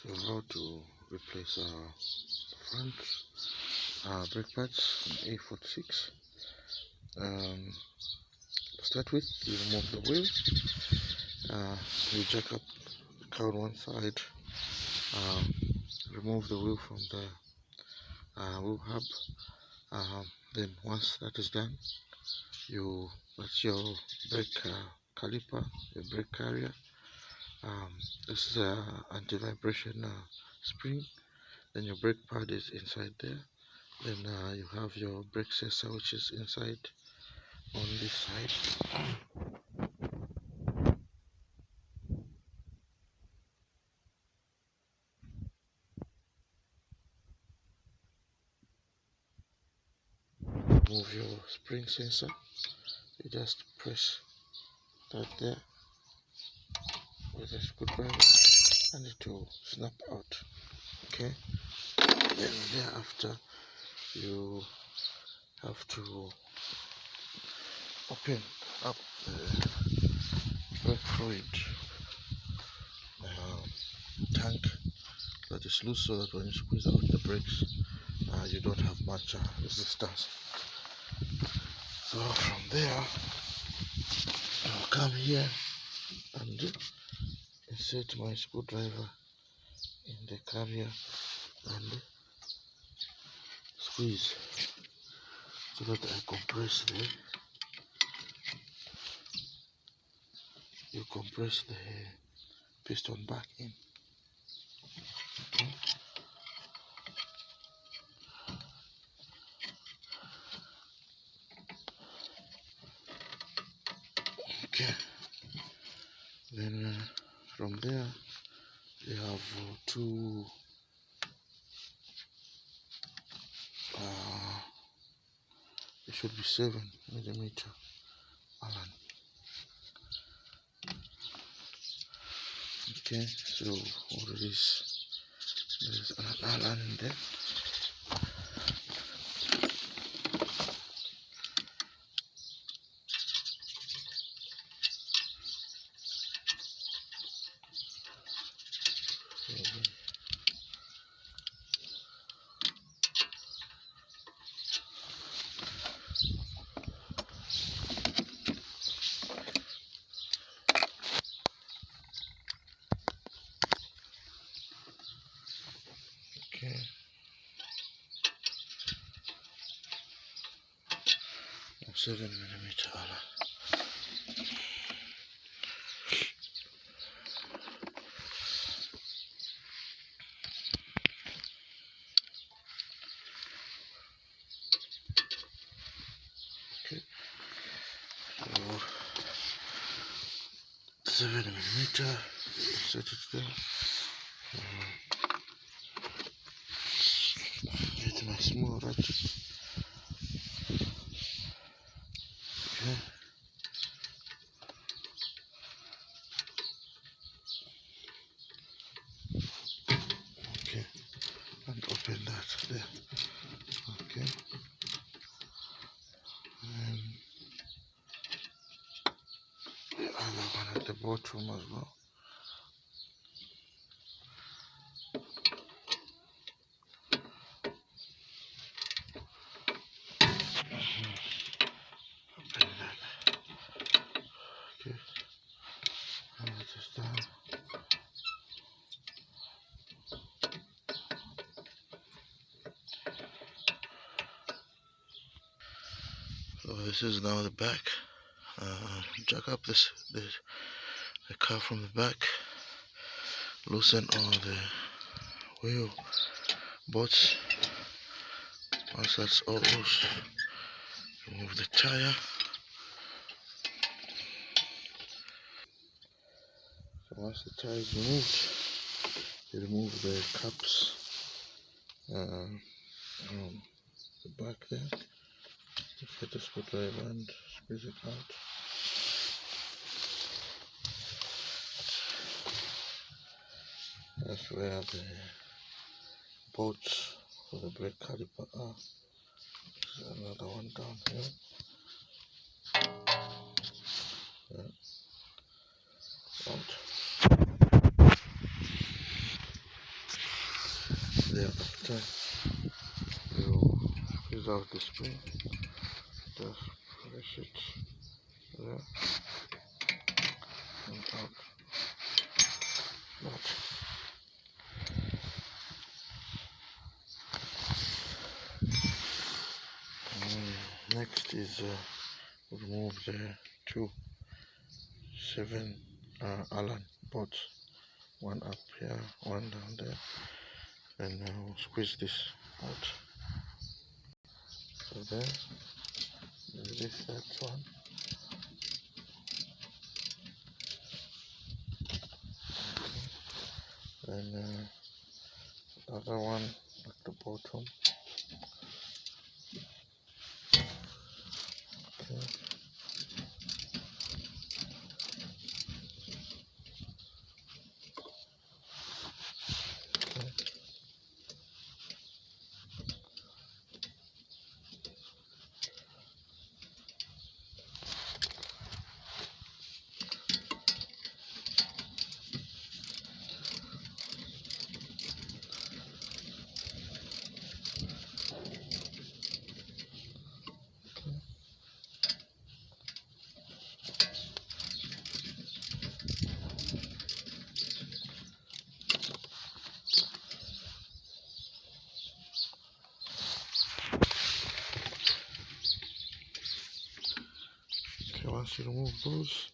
We're about to replace our front brake pads on E46. To start with, you remove the wheel, you jack up the car on one side, remove the wheel from the wheel hub. Then once that is done, that's your brake caliper, your brake carrier. This is a anti-vibration spring. Then your brake pad is inside there. Then you have your brake sensor, which is inside on this side. Move your spring sensor. You just press that there with a screwdriver and it will snap out. Okay. Then thereafter you have to open up the brake fluid tank that is loose, so that when you squeeze out the brakes you don't have much resistance. So from there I'll come here and insert my screwdriver in the carrier and squeeze so that I compress you compress the piston back in. Okay. Then from there you have two it should be 7mm Allen. Okay, so all of this, there's an Allen in there. Okay. 7mm Allen. Okay. So 7mm, set it there. Get my small ratchet. Okay. Okay. And open that there. Okay. And the other one at the bottom as well. Open that. Okay. And that is done. So this is now the back. Jack up the car from the back. Loosen all the wheel bolts. Once that's all loose, remove the tire. So once the tire is removed, you remove the caps from the back there. You get the screwdriver and squeeze it out. That's where the bolts for the brake caliper are. There's another one down here. Out. time you squeeze out the spring, just press it there and out. That. Next is remove the two 7 Allen pots, one up here, one down there, and now squeeze this out. So there, release that one. And the other one at the bottom. Okay. Okay, once you remove those,